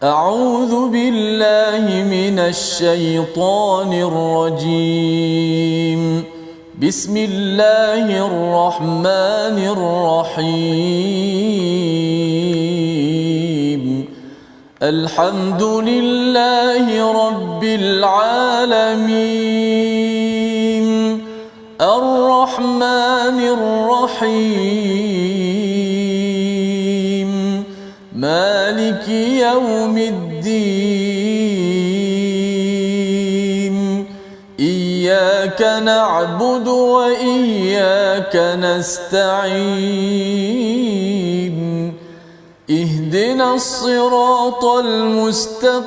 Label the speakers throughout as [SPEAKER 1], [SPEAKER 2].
[SPEAKER 1] أعوذ بالله من الشيطان الرجيم. بسم الله الرحمن الرحيم. الحمد لله رب العالمين. الرحمن الرحيم. مالك يوم الدين. إياك نعبد وإياك نستعين. اهدنا الصراط المستقيم.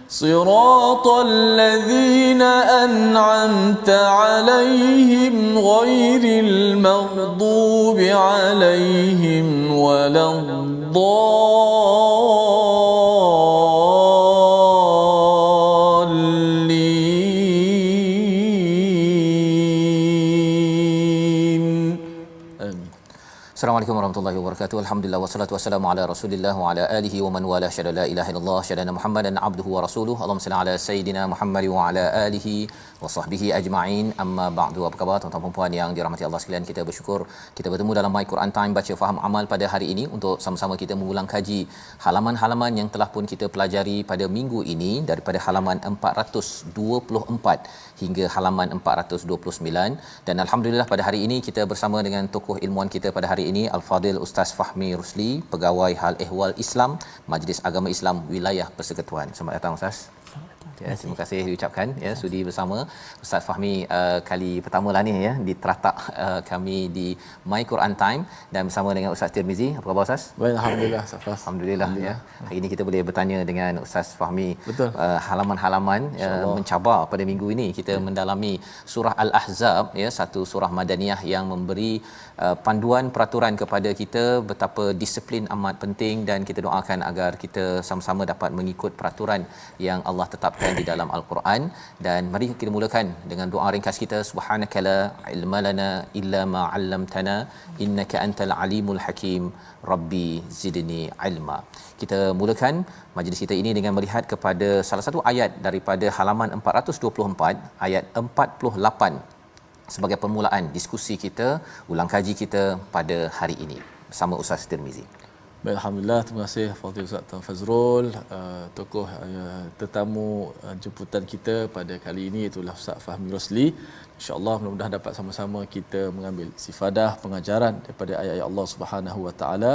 [SPEAKER 1] صراط الذين أنعمت عليهم غير المغضوب عليهم ولا الضالين. آمين.
[SPEAKER 2] Assalamualaikum warahmatullahi wabarakatuh. Alhamdulillah wassalatu wassalamu ala Rasulillah wa ala alihi wa man wala syada la ilaha illallah syadana Muhammadan abduhu wa rasuluhu. Allahumma salli ala sayidina Muhammad wa ala alihi wa sahbihi ajma'in. Amma ba'du. Apa khabar tuan-tuan dan puan yang dirahmati Allah sekalian? Kita bersyukur kita bertemu dalam My Quran Time baca faham amal pada hari ini untuk sama-sama kita mengulang kaji halaman-halaman yang telah pun kita pelajari pada minggu ini daripada halaman 424 hingga halaman 429, dan alhamdulillah pada hari ini kita bersama dengan tokoh ilmuwan kita pada hari ini Al-Fadil Ustaz Fahmi Rusli, Pegawai Hal Ehwal Islam Majlis Agama Islam Wilayah Persekutuan. Selamat datang Ustaz. Ya, terima kasih diucapkan ya sudi bersama Ustaz Fahmi kali pertama lah ni ya di teratak kami di My Quran Time, dan bersama dengan Ustaz Tirmizi. Apa khabar Ustaz?
[SPEAKER 1] Baik, alhamdulillah.
[SPEAKER 2] Alhamdulillah ya. Hari ini kita boleh bertanya dengan Ustaz Fahmi.
[SPEAKER 1] Betul.
[SPEAKER 2] Halaman-halaman mencabar pada minggu ini kita mendalami surah Al-Ahzab ya, satu surah madaniyah yang memberi panduan peraturan kepada kita betapa disiplin amat penting, dan kita doakan agar kita sama-sama dapat mengikut peraturan yang Allah tetapkan di dalam Al-Quran. Dan mari kita mulakan dengan doa ringkas kita. Subhanaka la ilma lana illa ma 'allamtana innaka antal alimul hakim. Rabbi zidni ilma. Kita mulakan majlis kita ini dengan melihat kepada salah satu ayat daripada halaman 424 ayat 48 sebagai permulaan diskusi kita, ulang kaji kita pada hari ini bersama Ustaz Tirmizi.
[SPEAKER 1] Baik, alhamdulillah, terima kasih Fadil Ustaz Tuan Fazrul, tokoh tetamu jemputan kita pada kali ini itulah Ustaz Fahmi Rusli. InsyaAllah mudah-mudahan dapat sama-sama kita mengambil istifadah pengajaran daripada ayat-ayat Allah Subhanahu Wa Taala.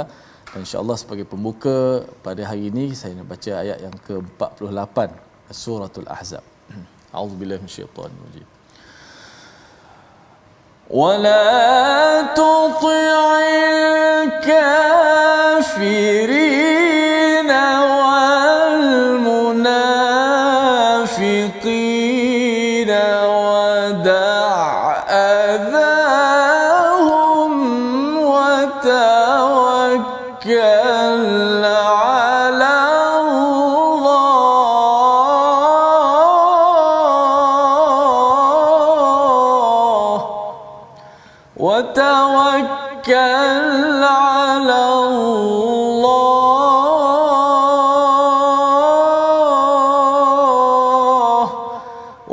[SPEAKER 1] Dan insya-Allah sebagai pembuka pada hari ini saya nak baca ayat yang ke-48 Suratul Ahzab. A'udzubillahi minasyaitanir rajim. ولا تطع الكافرين والمنافقين ودع أذاهم وتوكل على وتوكل على الله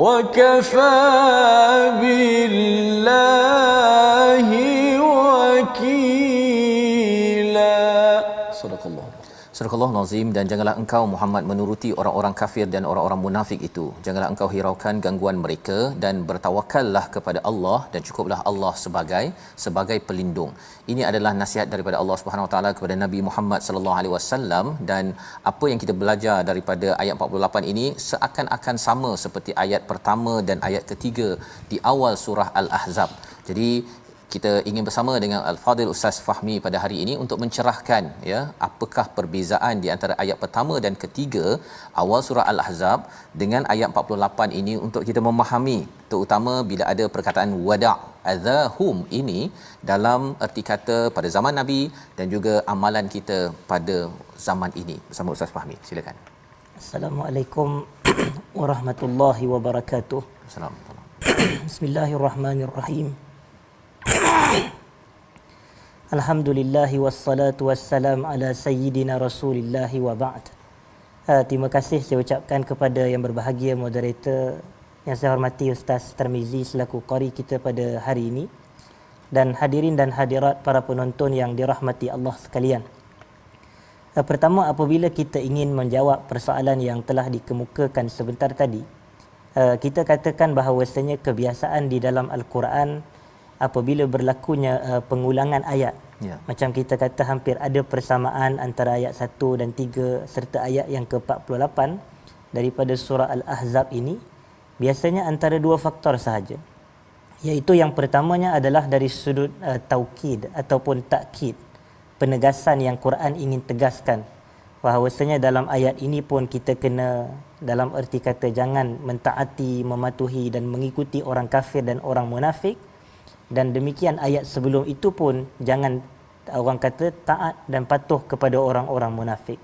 [SPEAKER 1] وكفى بالله وكيلا. صدق الله.
[SPEAKER 2] Surah Al-Azim. Dan janganlah engkau Muhammad menuruti orang-orang kafir dan orang-orang munafik itu. Janganlah engkau hiraukan gangguan mereka, dan bertawakallah kepada Allah, dan cukuplah Allah sebagai pelindung. Ini adalah nasihat daripada Allah Subhanahu Wa Taala kepada Nabi Muhammad sallallahu alaihi wasallam, dan apa yang kita belajar daripada ayat 48 ini seakan-akan sama seperti ayat pertama dan ayat ketiga di awal surah Al-Ahzab. Jadi kita ingin bersama dengan Al-Fadil Ustaz Fahmi pada hari ini untuk mencerahkan ya apakah perbezaan di antara ayat pertama dan ketiga awal surah Al-Ahzab dengan ayat 48 ini, untuk kita memahami terutama bila ada perkataan wada' azahum ini dalam erti kata pada zaman Nabi dan juga amalan kita pada zaman ini. Bersama Ustaz Fahmi, silakan.
[SPEAKER 3] Assalamualaikum warahmatullahi wabarakatuh.
[SPEAKER 2] Assalamualaikum.
[SPEAKER 3] Bismillahirrahmanirrahim. Alhamdulillahi wassalatu wassalam ala sayyidina Rasulillahi wa ba'd. Terima kasih saya ucapkan kepada yang berbahagia moderator yang saya hormati Ustaz Tarmizi selaku qari kita pada hari ini, dan hadirin dan hadirat para penonton yang dirahmati Allah sekalian. Pertama, apabila kita ingin menjawab persoalan yang telah dikemukakan sebentar tadi, kita katakan bahawasanya kebiasaan di dalam Al-Quran apabila berlakunya pengulangan ayat, macam kita kata hampir ada persamaan antara ayat 1 dan 3 serta ayat yang ke-48 daripada surah Al-Ahzab ini, biasanya antara dua faktor sahaja, iaitu yang pertamanya adalah dari sudut taukid ataupun takkid, penegasan yang Quran ingin tegaskan bahawasanya dalam ayat ini pun kita kena, dalam erti kata jangan mentaati, mematuhi dan mengikuti orang kafir dan orang munafik, dan demikian ayat sebelum itu pun jangan orang kata taat dan patuh kepada orang-orang munafik.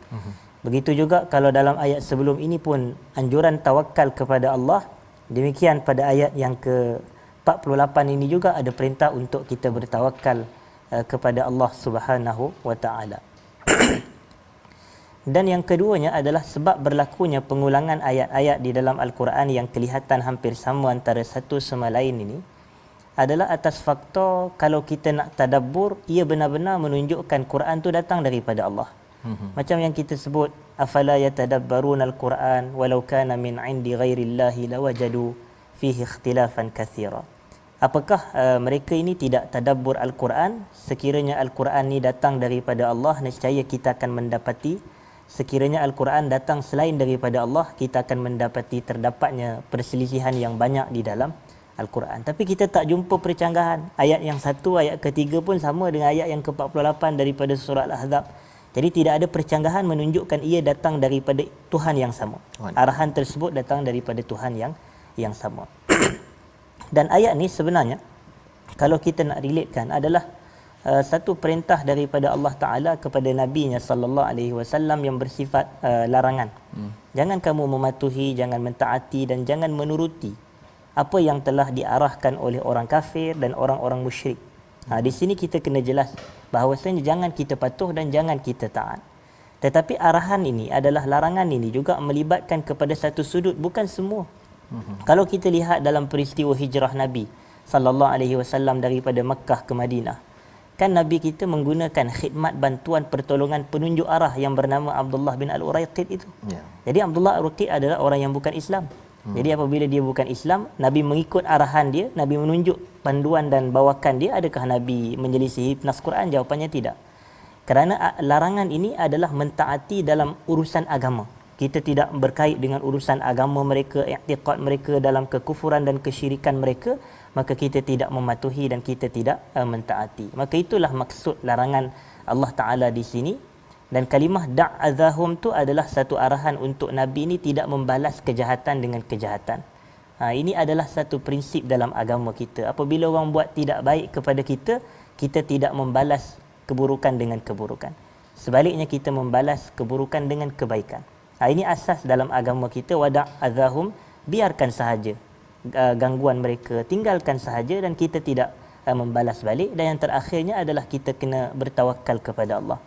[SPEAKER 3] Begitu juga kalau dalam ayat sebelum ini pun anjuran tawakal kepada Allah, demikian pada ayat yang ke-48 ini juga ada perintah untuk kita bertawakal kepada Allah Subhanahu wa taala. Dan yang keduanya adalah sebab berlakunya pengulangan ayat-ayat di dalam Al-Quran yang kelihatan hampir sama antara satu sama lain ini adalah atas faktor kalau kita nak tadabbur, ia benar-benar menunjukkan Quran tu datang daripada Allah. Macam yang kita sebut, afala yatadabbaruna al-Quran walau kana min indi ghairillahi lawajadu fihi ikhtilafan katsira. Apakah mereka ini tidak tadabbur Al-Quran? Sekiranya Al-Quran ni datang daripada Allah, nescaya kita akan mendapati, sekiranya Al-Quran datang selain daripada Allah, kita akan mendapati terdapatnya perselisihan yang banyak di dalam Al-Quran. Tapi kita tak jumpa percanggahan. Ayat yang 1, ayat ketiga pun sama dengan ayat yang ke-48 daripada surah Al-Ahzab. Jadi tidak ada percanggahan menunjukkan ia datang daripada Tuhan yang sama. Arahan tersebut datang daripada Tuhan yang sama. Dan ayat ni sebenarnya kalau kita nak relatekan adalah satu perintah daripada Allah Taala kepada nabinya sallallahu alaihi wasallam yang bersifat larangan. Jangan kamu mematuhi, jangan mentaati dan jangan menuruti apa yang telah diarahkan oleh orang kafir dan orang-orang musyrik. Di sini kita kena jelas bahawasanya jangan kita patuh dan jangan kita taat. Tetapi arahan ini adalah larangan ini juga melibatkan kepada satu sudut, bukan semua. Kalau kita lihat dalam peristiwa hijrah Nabi sallallahu alaihi wasallam daripada Makkah ke Madinah, kan Nabi kita menggunakan khidmat bantuan pertolongan penunjuk arah yang bernama Abdullah bin Al-Uraiqid itu. Jadi Abdullah Al-Uraiqid adalah orang yang bukan Islam. Jadi apabila dia bukan Islam, Nabi mengikut arahan dia, Nabi menunjuk panduan dan bawakan dia. Adakah Nabi menyelisihi nas Quran? Jawapannya tidak. Kerana larangan ini adalah mentaati dalam urusan agama. Kita tidak berkait dengan urusan agama mereka, i'tiqad mereka dalam kekufuran dan kesyirikan mereka, maka kita tidak mematuhi dan kita tidak mentaati. Maka itulah maksud larangan Allah Ta'ala di sini. Dan kalimah da'adzahum tu adalah satu arahan untuk Nabi ini tidak membalas kejahatan dengan kejahatan. Ini adalah satu prinsip dalam agama kita. Apabila orang buat tidak baik kepada kita, kita tidak membalas keburukan dengan keburukan. Sebaliknya kita membalas keburukan dengan kebaikan. Ini asas dalam agama kita, wada'adzahum, biarkan sahaja gangguan mereka, tinggalkan sahaja dan kita tidak membalas balik. Dan yang terakhirnya adalah kita kena bertawakal kepada Allah.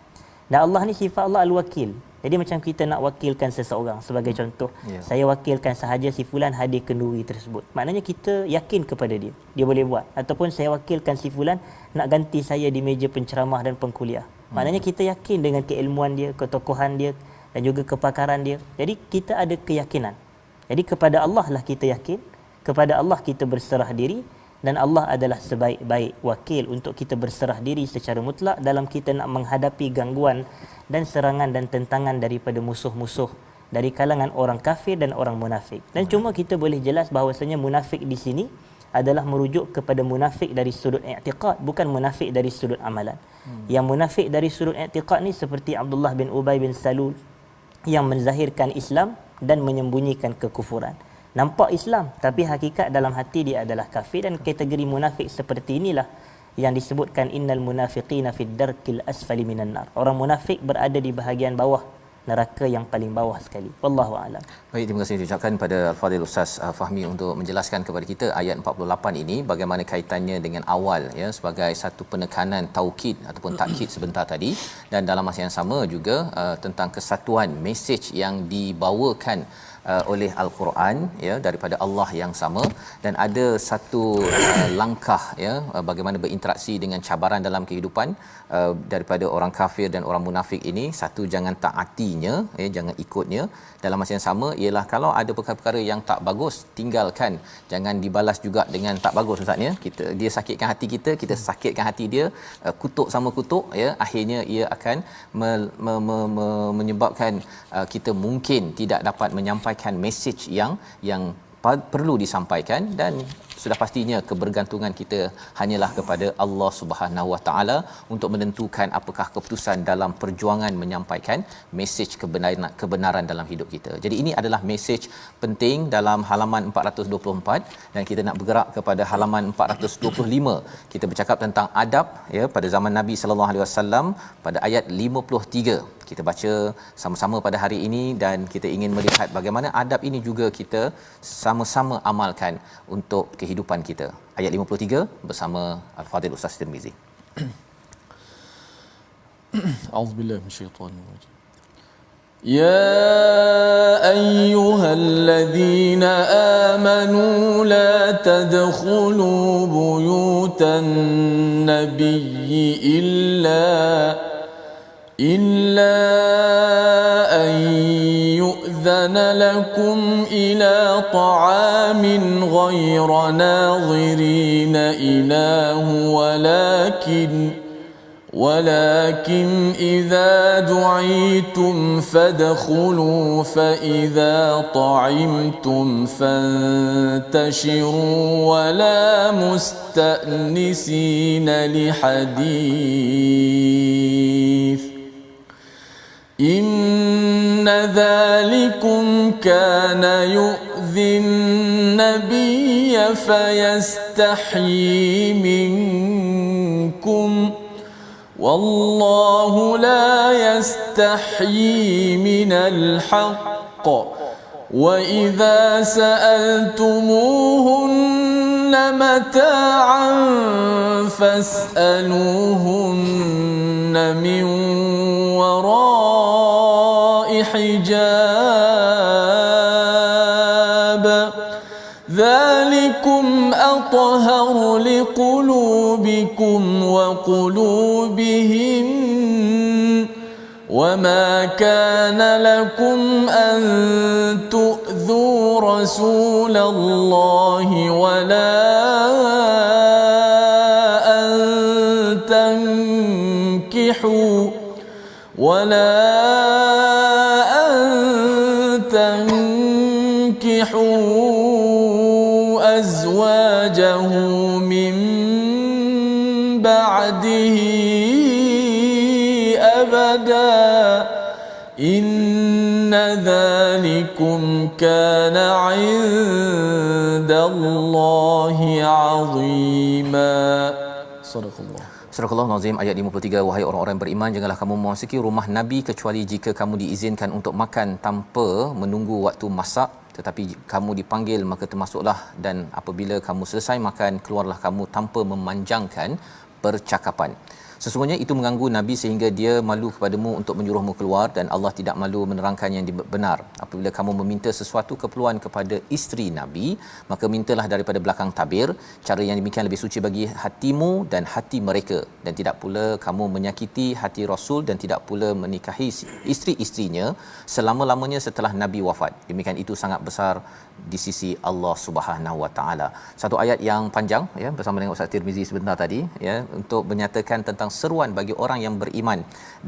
[SPEAKER 3] Dan Allah ni sifat Allah Al-Wakil. Jadi macam kita nak wakilkan seseorang, sebagai contoh, saya wakilkan sahaja si fulan hadir kenduri tersebut. Maknanya kita yakin kepada dia, dia boleh buat. Ataupun saya wakilkan si fulan nak ganti saya di meja penceramah dan pengkuliah. Maknanya kita yakin dengan keilmuan dia, ketokohan dia dan juga kepakaran dia. Jadi kita ada keyakinan. Jadi kepada Allah lah kita yakin, kepada Allah kita berserah diri, dan Allah adalah sebaik-baik wakil untuk kita berserah diri secara mutlak dalam kita nak menghadapi gangguan dan serangan dan tentangan daripada musuh-musuh dari kalangan orang kafir dan orang munafik. Dan cuma kita boleh jelas bahawasanya munafik di sini adalah merujuk kepada munafik dari sudut i'tiqad, bukan munafik dari sudut amalan. Yang munafik dari sudut i'tiqad ni seperti Abdullah bin Ubay bin Salul yang menzahirkan Islam dan menyembunyikan kekufuran. Nampak Islam tapi hakikat dalam hati dia adalah kafir. Dan kategori munafik seperti inilah yang disebutkan innal munafiqina fid darkil asfali minan nar. Orang munafik berada di bahagian bawah neraka yang paling bawah sekali. Wallahu a'lam.
[SPEAKER 2] Baik, terima kasih diucapkan pada Al-Fadhil Ustaz Fahmi untuk menjelaskan kepada kita ayat 48 ini bagaimana kaitannya dengan awal ya, sebagai satu penekanan taukid ataupun takkid sebentar tadi, dan dalam masa yang sama juga tentang kesatuan mesej yang dibawakan oleh Al-Quran ya, daripada Allah yang sama, dan ada satu langkah ya, bagaimana berinteraksi dengan cabaran dalam kehidupan daripada orang kafir dan orang munafik ini. Satu, jangan taatinya ya, jangan ikutnya. Dalam masa yang sama ialah kalau ada perkara-perkara yang tak bagus, tinggalkan, jangan dibalas juga dengan tak bagus Ustaz ya. Dia sakitkan hati kita, kita sakitkan hati dia, kutuk sama kutuk ya, akhirnya ia akan menyebabkan kita mungkin tidak dapat menyampaikan mesej yang perlu disampaikan, dan sudah pastinya kebergantungan kita hanyalah kepada Allah Subhanahu Wa Taala untuk menentukan apakah keputusan dalam perjuangan menyampaikan mesej kebenaran dalam hidup kita. Jadi ini adalah mesej penting dalam halaman 424, dan kita nak bergerak kepada halaman 425. Kita bercakap tentang adab ya pada zaman Nabi sallallahu alaihi wasallam pada ayat 53. Kita baca sama-sama pada hari ini, dan kita ingin melihat bagaimana adab ini juga kita sama-sama amalkan untuk kehidupan kita. Ayat 53 bersama Al-Fadhil Ustaz Tirmizi.
[SPEAKER 1] A'udzubillahi minasyaitanir rajim. يا أيها الذين آمنوا لا تدخلوا بيوت النبي إلا أن يؤذن لكم إلى طعام غير ناظرين إناه ولكن إذا دعيتم فادخلوا فإذا طعمتم فانتشروا ولا مستأنسين لحديث إن ذلكم كان يؤذي النبي فيستحيي منكم والله لا يستحيي من الحق وإذا سألتموهن متاعا فاسألوهن من وراء حجاب ذلكم أطهر لقلوبكم وقلوبهم وما كان لكم أن تؤذوا رسول الله ولا أن تنكحوا أزواجه من بعده أبدا إن ذلكم كان عند الله عظيما صدق الله.
[SPEAKER 2] Surah Al-Nazim ayat 53. Wahai orang-orang beriman, janganlah kamu memasuki rumah Nabi kecuali jika kamu diizinkan untuk makan tanpa menunggu waktu masak, tetapi kamu dipanggil maka termasuklah, dan apabila kamu selesai makan keluarlah kamu tanpa memanjangkan percakapan. Sesungguhnya itu mengganggu Nabi sehingga dia malu kepadamu untuk menyuruhmu keluar, dan Allah tidak malu menerangkan yang benar. Apabila kamu meminta sesuatu keperluan kepada isteri Nabi, maka mintalah daripada belakang tabir. Cara yang demikian lebih suci bagi hatimu dan hati mereka, dan tidak pula kamu menyakiti hati Rasul, dan tidak pula menikahi isteri-isterinya selama-lamanya setelah Nabi wafat. Demikian itu sangat besar di sisi Allah Subhanahu Wa Taala. Satu ayat yang panjang ya, bersama dengan Ustaz Tirmizi sebentar tadi ya, untuk menyatakan tentang seruan bagi orang yang beriman.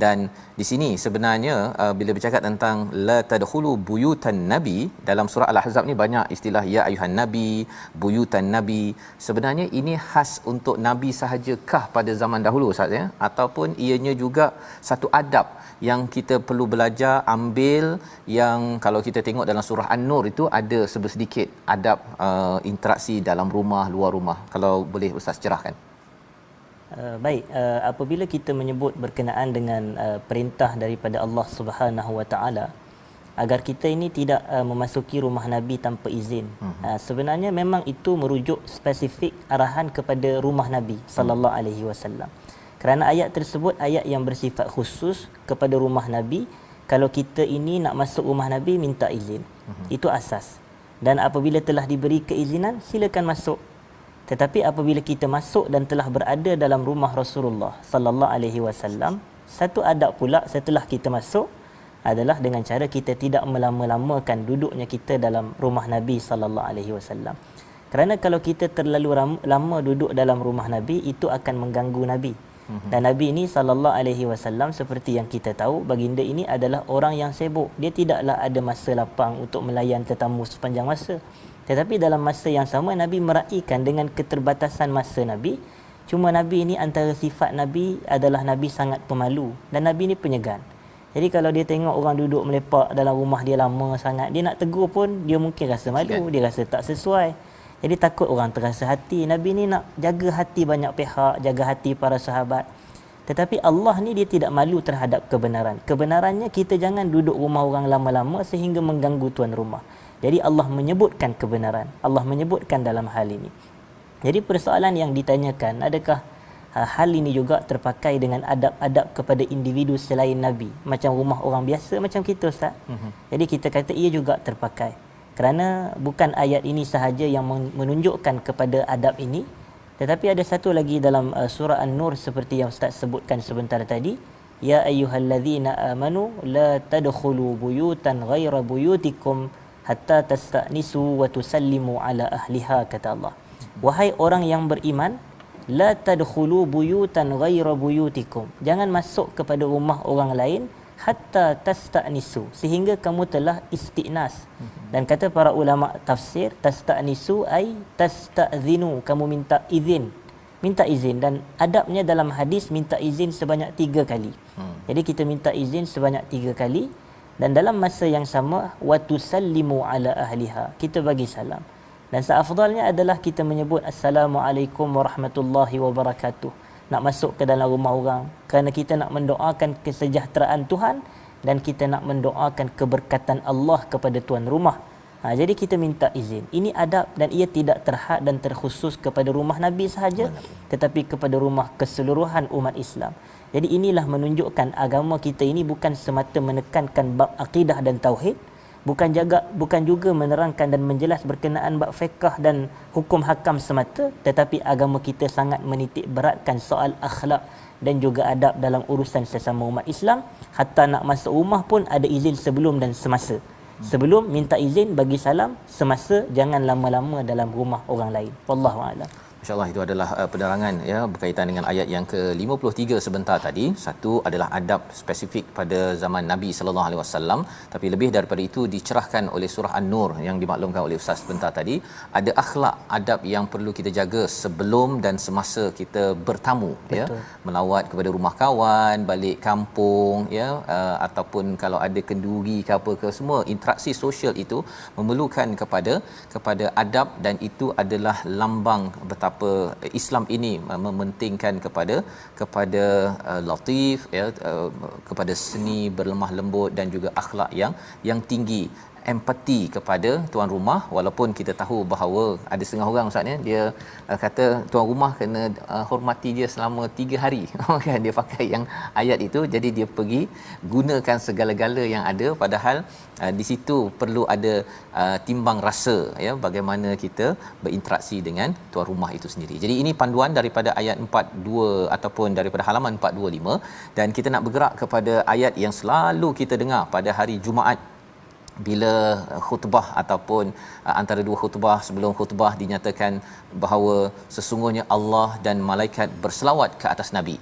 [SPEAKER 2] Dan di sini sebenarnya bila bercakap tentang la tadkhulu buyutan nabi, dalam surah Al-Ahzab ni banyak istilah ya ayuhan nabi, buyutan nabi. Sebenarnya ini khas untuk nabi sahajakah pada zaman dahulu Ustaz ya, ataupun ianya juga satu adab yang kita perlu belajar ambil, yang kalau kita tengok dalam surah An-Nur itu ada sedikit adab interaksi dalam rumah, luar rumah. Kalau boleh Ustaz cerahkan.
[SPEAKER 3] Baik, apabila kita menyebut berkenaan dengan perintah daripada Allah Subhanahu Wa Taala agar kita ini tidak memasuki rumah Nabi tanpa izin. Sebenarnya memang itu merujuk spesifik arahan kepada rumah Nabi sallallahu alaihi wasallam. Kerana ayat tersebut ayat yang bersifat khusus kepada rumah Nabi. Kalau kita ini nak masuk rumah Nabi, minta izin. Itu asas. Dan apabila telah diberi keizinan, silakan masuk. Tetapi apabila kita masuk dan telah berada dalam rumah Rasulullah sallallahu alaihi wasallam, satu adab pula setelah kita masuk adalah dengan cara kita tidak melama-lamakan duduknya kita dalam rumah Nabi sallallahu alaihi wasallam. Kerana kalau kita terlalu lama duduk dalam rumah Nabi, itu akan mengganggu Nabi. Dan Nabi ini sallallahu alaihi wasallam seperti yang kita tahu, baginda ini adalah orang yang sibuk. Dia tidaklah ada masa lapang untuk melayan tetamu sepanjang masa. Tetapi dalam masa yang sama Nabi meraihkan dengan keterbatasan masa Nabi. Cuma Nabi ini antara sifat Nabi adalah Nabi sangat pemalu dan Nabi ini penyegan. Jadi kalau dia tengok orang duduk melepak dalam rumah dia lama sangat, dia nak tegur pun dia mungkin rasa malu, dia rasa tak sesuai. Jadi takut orang terasa hati. Nabi ni nak jaga hati banyak pihak, jaga hati para sahabat. Tetapi Allah ni dia tidak malu terhadap kebenaran. Kebenarannya kita jangan duduk rumah orang lama-lama sehingga mengganggu tuan rumah. Jadi Allah menyebutkan kebenaran. Allah menyebutkan dalam hal ini. Jadi persoalan yang ditanyakan, adakah hal ini juga terpakai dengan adab-adab kepada individu selain Nabi? Macam rumah orang biasa macam kita, Ustaz. Jadi kita kata ia juga terpakai. Kerana bukan ayat ini sahaja yang menunjukkan kepada adab ini, tetapi ada satu lagi dalam surah An-Nur seperti yang Ustaz sebutkan sebentar tadi, ya ayyuhallazina amanu la tadkhulu buyutan ghaira buyutikum hatta tasta'nisu wa tusallimu ala ahliha, kata Allah. Wahai orang yang beriman, la tadkhulu buyutan ghaira buyutikum, jangan masuk kepada rumah orang lain hatta tasta'nisu, sehingga kamu telah istiqnas. Dan kata para ulama tafsir, tasta'nisu ay tasta'zinu, kamu minta izin. Dan adabnya dalam hadis minta izin sebanyak 3 kali. Jadi kita minta izin sebanyak 3 kali. Dan dalam masa yang sama, wa tusallimu ala ahliha, kita bagi salam. Dan seafdalnya adalah kita menyebut assalamualaikum warahmatullahi wabarakatuh nak masuk ke dalam rumah orang, kerana kita nak mendoakan kesejahteraan Tuhan dan kita nak mendoakan keberkatan Allah kepada tuan rumah. Jadi kita minta izin. Ini adab dan ia tidak terhad dan terkhusus kepada rumah Nabi sahaja, tetapi kepada rumah keseluruhan umat Islam. Jadi inilah menunjukkan agama kita ini bukan semata menekankan bab akidah dan tauhid, bukan juga menerangkan dan menjelas berkenaan bab fiqh dan hukum hakam semata, tetapi agama kita sangat menitik beratkan soal akhlak dan juga adab dalam urusan sesama umat Islam. Hatta nak masuk rumah pun ada izin sebelum dan semasa. Sebelum minta izin, bagi salam, semasa jangan lama-lama dalam rumah orang lain. Wallahu a'lam.
[SPEAKER 2] Masya-Allah, itu adalah penerangan ya berkaitan dengan ayat yang ke-53 sebentar tadi. Satu adalah adab spesifik pada zaman Nabi sallallahu alaihi wasallam, tapi lebih daripada itu dicerahkan oleh surah An-Nur yang dimaklumkan oleh ustaz sebentar tadi. Ada akhlak, adab yang perlu kita jaga sebelum dan semasa kita bertamu. Betul. Ya, melawat kepada rumah kawan, balik kampung ya, ataupun kalau ada kenduri ke apa ke, semua interaksi sosial itu memerlukan kepada adab, dan itu adalah lambang betapa Islam ini mementingkan kepada latif ya, kepada seni berlemah lembut dan juga akhlak yang tinggi, empati kepada tuan rumah. Walaupun kita tahu bahawa ada setengah orang ustaz ni dia kata tuan rumah kena hormati dia selama 3 hari kan, dia pakai yang ayat itu, jadi dia pergi gunakan segala-gala yang ada, padahal di situ perlu ada timbang rasa ya, bagaimana kita berinteraksi dengan tuan rumah itu sendiri. Jadi ini panduan daripada ayat 42 ataupun daripada halaman 425, dan kita nak bergerak kepada ayat yang selalu kita dengar pada hari Jumaat bila khutbah ataupun antara dua khutbah, sebelum khutbah dinyatakan bahawa sesungguhnya Allah dan malaikat berselawat ke atas Nabi.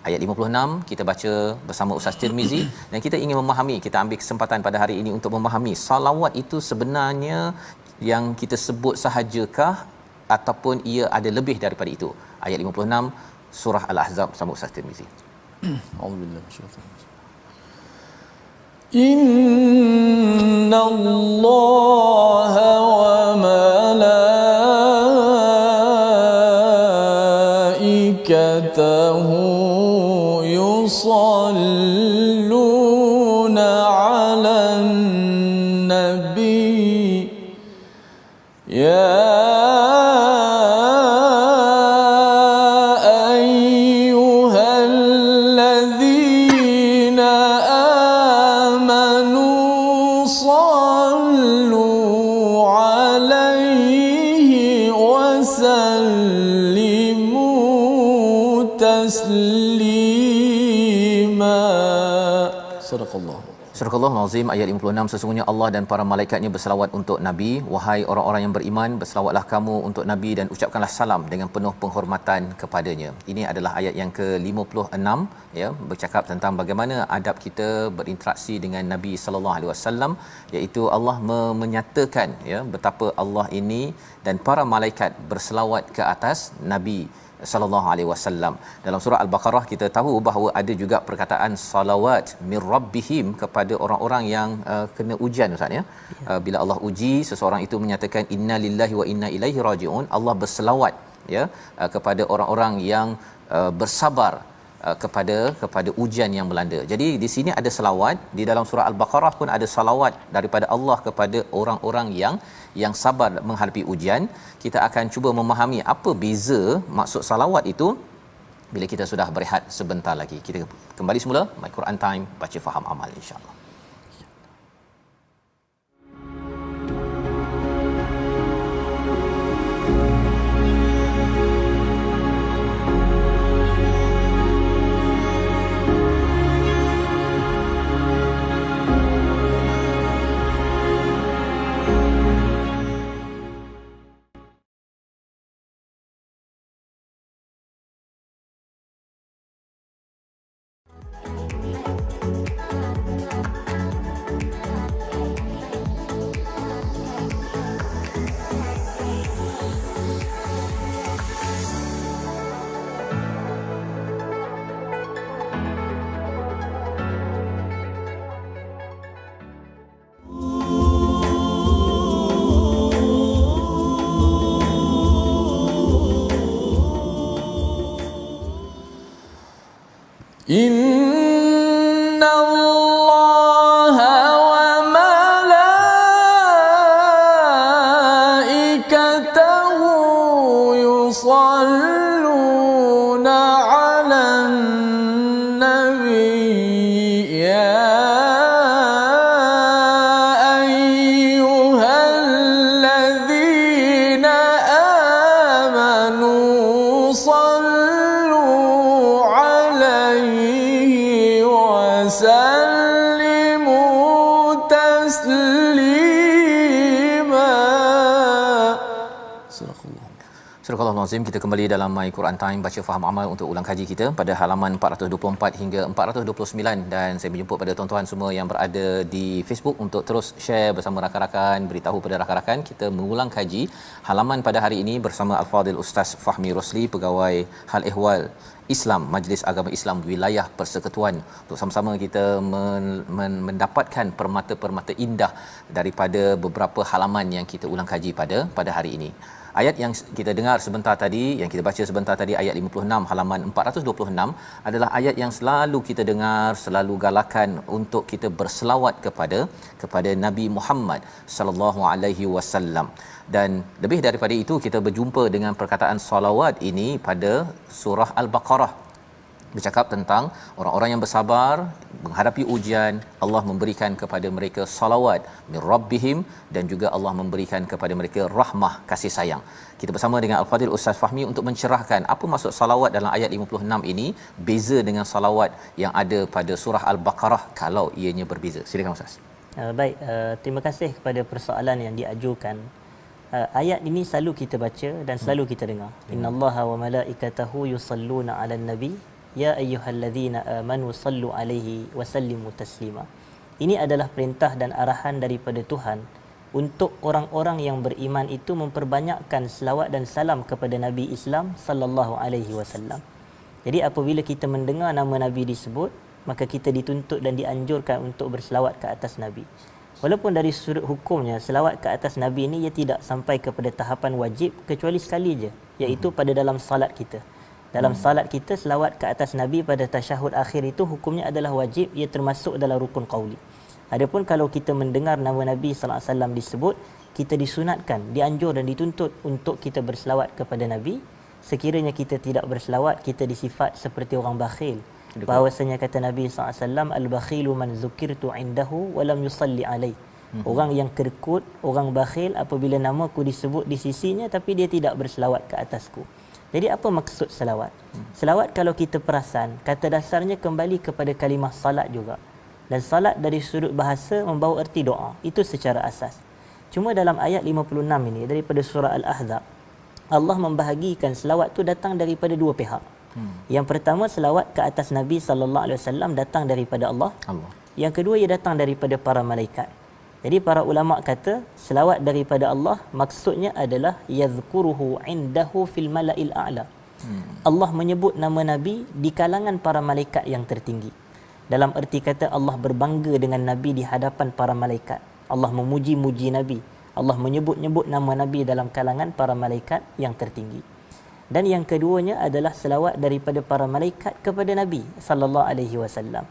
[SPEAKER 2] Ayat 56 kita baca bersama Ustaz Tirmizi, dan kita ingin memahami, kita ambil kesempatan pada hari ini untuk memahami salawat itu sebenarnya yang kita sebut sahajakah ataupun ia ada lebih daripada itu. Ayat 56 surah Al-Ahzab bersama Ustaz Tirmizi.
[SPEAKER 1] Auzubillahi minasyaitanir rajim. Inna Allaha wa malaikatahu وملائكته يصلون على النبي يا
[SPEAKER 2] Surah Al-Azim ayat 56, sesungguhnya Allah dan para malaikatnya berselawat untuk Nabi. Wahai orang-orang yang beriman, berselawatlah kamu untuk Nabi dan ucapkanlah salam dengan penuh penghormatan kepadanya. Ini adalah ayat yang ke-56 ya, bercakap tentang bagaimana adab kita berinteraksi dengan Nabi sallallahu alaihi wasallam, iaitu Allah menyatakan ya betapa Allah ini dan para malaikat berselawat ke atas Nabi sallallahu alaihi wasallam. Dalam surah Al-Baqarah kita tahu bahawa ada juga perkataan salawat mir rabbihim kepada orang-orang yang kena ujian, ustaz ya. Bila Allah uji seseorang itu menyatakan inna lillahi wa inna ilaihi rajiun, Allah berselawat ya kepada orang-orang yang bersabar kepada ujian yang melanda. Jadi di sini ada selawat, di dalam surah Al-Baqarah pun ada salawat daripada Allah kepada orang-orang yang sabar menghadapi ujian. Kita akan cuba memahami apa beza maksud salawat itu bila kita sudah berehat sebentar lagi. Kita kembali semula My Quran Time, baca faham amal insya-Allah.
[SPEAKER 1] Inna Allah wa malaikatahu yusalluna 'alan nabi ya ayyuhalladzina amanu sallu 'alaihi wasallimu taslima.
[SPEAKER 2] Surah Al-Azim, kita kembali dalam My Quran Time, baca faham amal untuk ulang kaji kita pada halaman 424 hingga 429, dan saya menjemput pada tuan-tuan semua yang berada di Facebook untuk terus share bersama rakan-rakan, beritahu pada rakan-rakan kita mengulang kaji halaman pada hari ini bersama Al-Fadhil Ustaz Fahmi Rosli, Pegawai Hal Ehwal Islam Majlis Agama Islam Wilayah Persekutuan, untuk sama-sama kita mendapatkan permata-permata indah daripada beberapa halaman yang kita ulang kaji pada hari ini. Ayat yang kita dengar sebentar tadi, yang kita baca sebentar tadi, ayat 56 halaman 426 adalah ayat yang selalu kita dengar, selalu galakan untuk kita berselawat kepada Nabi Muhammad sallallahu alaihi wasallam. Dan lebih daripada itu, kita berjumpa dengan perkataan salawat ini pada surah Al-Baqarah, bercakap tentang orang-orang yang bersabar menghadapi ujian. Allah memberikan kepada mereka salawat min rabbihim, dan juga Allah memberikan kepada mereka rahmah, kasih sayang. Kita bersama dengan Al-Fadhil Ustaz Fahmi untuk mencerahkan apa maksud salawat dalam ayat 56 ini, beza dengan salawat yang ada pada surah Al-Baqarah kalau ianya berbeza. Silakan Ustaz.
[SPEAKER 3] Baik, terima kasih kepada persoalan yang diajukan. Ayat ini selalu kita baca dan selalu kita dengar. Innallaha wa malaikatahu yusalluna 'alan nabi ya ayyuhallazina amanu sallu 'alaihi wa sallimu taslima. Ini adalah perintah dan arahan daripada Tuhan untuk orang-orang yang beriman itu memperbanyakkan selawat dan salam kepada Nabi Islam sallallahu alaihi wasallam. Jadi apabila kita mendengar nama Nabi disebut, maka kita dituntut dan dianjurkan untuk berselawat ke atas Nabi. Walaupun dari sudut hukumnya selawat ke atas Nabi ini ia tidak sampai kepada tahapan wajib kecuali sekali je, iaitu pada dalam salat kita. Dalam salat kita selawat ke atas Nabi pada tasyahud akhir itu hukumnya adalah wajib, ia termasuk dalam rukun qauli. Adapun kalau kita mendengar nama Nabi sallallahu alaihi wasallam disebut, kita disunatkan, dianjur dan dituntut untuk kita berselawat kepada Nabi. Sekiranya kita tidak berselawat, kita disifat seperti orang bakhil. Bahawasanya kata Nabi sallallahu alaihi wasallam, al-bakhilu man zukirtu indahu wa lam yusalli alai. Orang yang kerkut, orang bakhil apabila namaku disebut di sisinya tapi dia tidak berselawat ke atasku. Jadi apa maksud selawat? Selawat kalau kita perasan, kata dasarnya kembali kepada kalimah salat juga. Dan salat dari sudut bahasa membawa erti doa. Itu secara asas. Cuma dalam ayat 56 ini daripada surah Al-Ahzab, Allah membahagikan selawat tu datang daripada dua pihak. Yang pertama, selawat ke atas Nabi sallallahu alaihi wasallam datang daripada Allah. Yang kedua, ia datang daripada para malaikat. Jadi para ulama kata selawat daripada Allah maksudnya adalah yazkuruhu indahu fil mala'il a'la. Allah menyebut nama Nabi di kalangan para malaikat yang tertinggi. Dalam erti kata Allah berbangga dengan Nabi di hadapan para malaikat. Allah memuji-muji Nabi. Allah menyebut-nyebut nama Nabi dalam kalangan para malaikat yang tertinggi. Dan yang keduanya adalah selawat daripada para malaikat kepada Nabi sallallahu alaihi wasallam.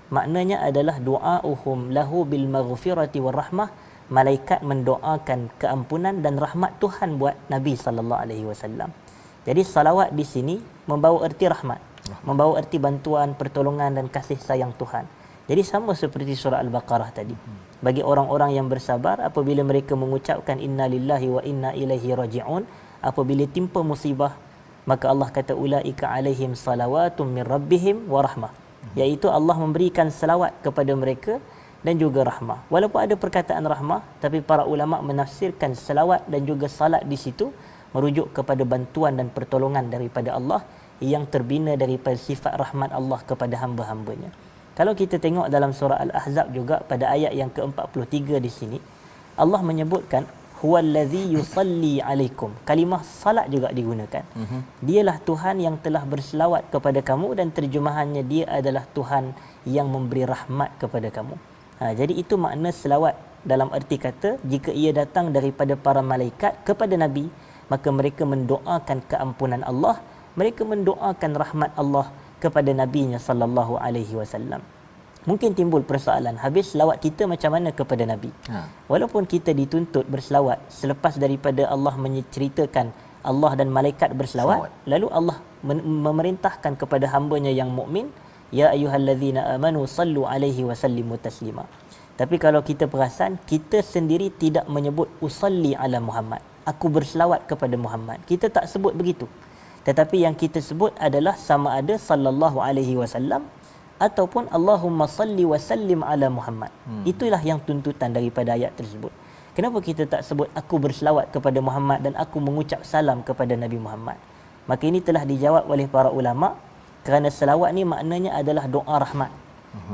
[SPEAKER 3] Maknanya adalah du'auhum lahu bil maghfirati war rahmah. Malaikat mendoakan keampunan dan rahmat Tuhan buat Nabi sallallahu alaihi wasallam. Jadi salawat di sini membawa erti rahmat, membawa erti bantuan, pertolongan dan kasih sayang Tuhan. Jadi sama seperti surah Al-Baqarah tadi. Bagi orang-orang yang bersabar apabila mereka mengucapkan inna lillahi wa inna ilaihi raji'un, apabila timpa musibah, maka Allah kata ulaika alaihim salawatum min rabbihim wa rahmah. Iaitu Allah memberikan selawat kepada mereka dan juga rahmah. Walaupun ada perkataan rahmah, tapi para ulama menafsirkan selawat dan juga salat di situ merujuk kepada bantuan dan pertolongan daripada Allah yang terbina daripada sifat rahmat Allah kepada hamba-hambanya. Kalau kita tengok dalam surah Al-Ahzab juga pada ayat yang ke-43 di sini, Allah menyebutkan huwallazi yusalli alaikum. Kalimah salat juga digunakan. Dialah Tuhan yang telah berselawat kepada kamu dan terjemahannya dia adalah Tuhan yang memberi rahmat kepada kamu. Jadi itu makna selawat dalam erti kata jika ia datang daripada para malaikat kepada Nabi, maka mereka mendoakan keampunan Allah, mereka mendoakan rahmat Allah kepada nabinya sallallahu alaihi wasallam. Mungkin timbul persoalan, habis selawat kita macam mana kepada Nabi? Walaupun kita dituntut berselawat selepas daripada Allah menceritakan Allah dan malaikat berselawat, lalu Allah memerintahkan kepada hambanya yang mukmin, ya ayyuhallazina amanu sallu alaihi wa sallimu taslima. Tapi kalau kita perasan, kita sendiri tidak menyebut usalli ala Muhammad, aku berselawat kepada Muhammad. Kita tak sebut begitu. Tetapi yang kita sebut adalah sama ada sallallahu alaihi wasallam ataupun Allahumma salli wa sallim ala Muhammad. Itulah yang tuntutan daripada ayat tersebut. Kenapa kita tak sebut aku berselawat kepada Muhammad dan aku mengucap salam kepada Nabi Muhammad? Maka ini telah dijawab oleh para ulama kerana selawat ni maknanya adalah doa rahmat.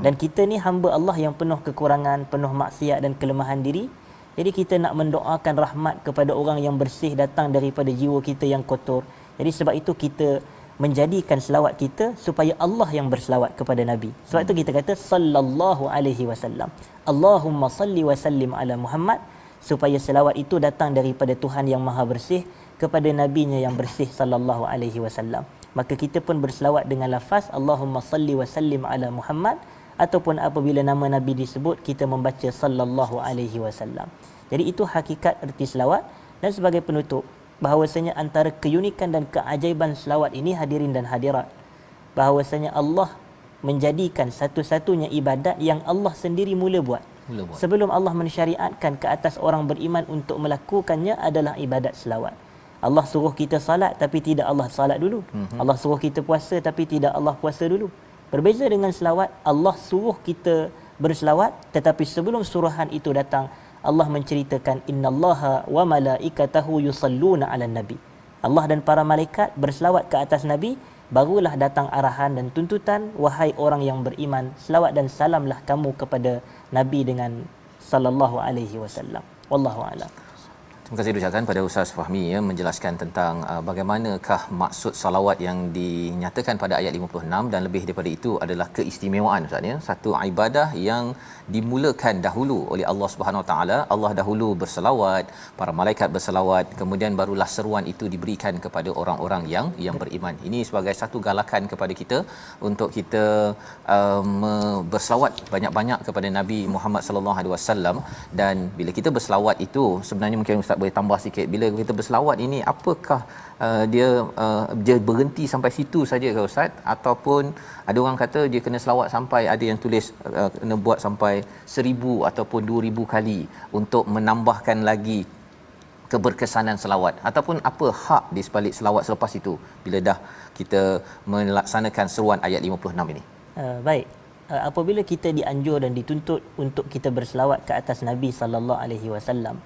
[SPEAKER 3] Dan kita ni hamba Allah yang penuh kekurangan, penuh maksiat dan kelemahan diri. Jadi kita nak mendoakan rahmat kepada orang yang bersih datang daripada jiwa kita yang kotor. Jadi sebab itu kita menjadikan selawat kita supaya Allah yang berselawat kepada Nabi. Sebab itu kita kata sallallahu alaihi wasallam. Allahumma salli wa sallim ala Muhammad, supaya selawat itu datang daripada Tuhan yang Maha Bersih kepada nabinya yang bersih sallallahu alaihi wasallam. Maka kita pun berselawat dengan lafaz Allahumma salli wa sallim ala Muhammad, ataupun apabila nama Nabi disebut kita membaca sallallahu alaihi wasallam. Jadi itu hakikat erti selawat. Dan sebagai penutup, bahawasanya antara keunikan dan keajaiban selawat ini hadirin dan hadirat, bahawasanya Allah menjadikan satu-satunya ibadat yang Allah sendiri mula buat. Sebelum Allah mensyariatkan ke atas orang beriman untuk melakukannya adalah ibadat selawat. Allah suruh kita salat tapi tidak Allah salat dulu. Allah suruh kita puasa tapi tidak Allah puasa dulu. Berbeza dengan selawat, Allah suruh kita berselawat tetapi sebelum suruhan itu datang, Allah menceritakan innallaha wa malaikatahu yusalluna 'alan nabi. Allah dan para malaikat berselawat ke atas Nabi, barulah datang arahan dan tuntutan, wahai orang yang beriman, selawat dan salamlah kamu kepada Nabi dengan sallallahu alaihi wasallam. Wallahu a'lam.
[SPEAKER 2] Terima kasih diucapkan pada Ustaz Fahmi ya, menjelaskan tentang bagaimanakah maksud salawat yang dinyatakan pada ayat 56 dan lebih daripada itu adalah keistimewaan Ustaz ya. Satu ibadah yang dimulakan dahulu oleh Allah Subhanahu Wa Taala. Allah dahulu berselawat, para malaikat berselawat, kemudian barulah seruan itu diberikan kepada orang-orang yang beriman. Ini sebagai satu galakan kepada kita untuk kita berselawat banyak-banyak kepada Nabi Muhammad sallallahu alaihi wasallam. Dan bila kita berselawat itu, sebenarnya mungkin Ustaz boleh tambah sikit, bila kita berselawat ini apakah dia berhenti sampai situ saja ke Ustaz, ataupun ada orang kata dia kena selawat sampai, ada yang tulis kena buat sampai 1000 ataupun 2000 kali untuk menambahkan lagi keberkesanan selawat, ataupun apa hak di sebalik selawat selepas itu bila dah kita melaksanakan seruan ayat 56 ini?
[SPEAKER 3] Baik. Apabila kita dianjur dan dituntut untuk kita berselawat ke atas Nabi sallallahu alaihi wasallam,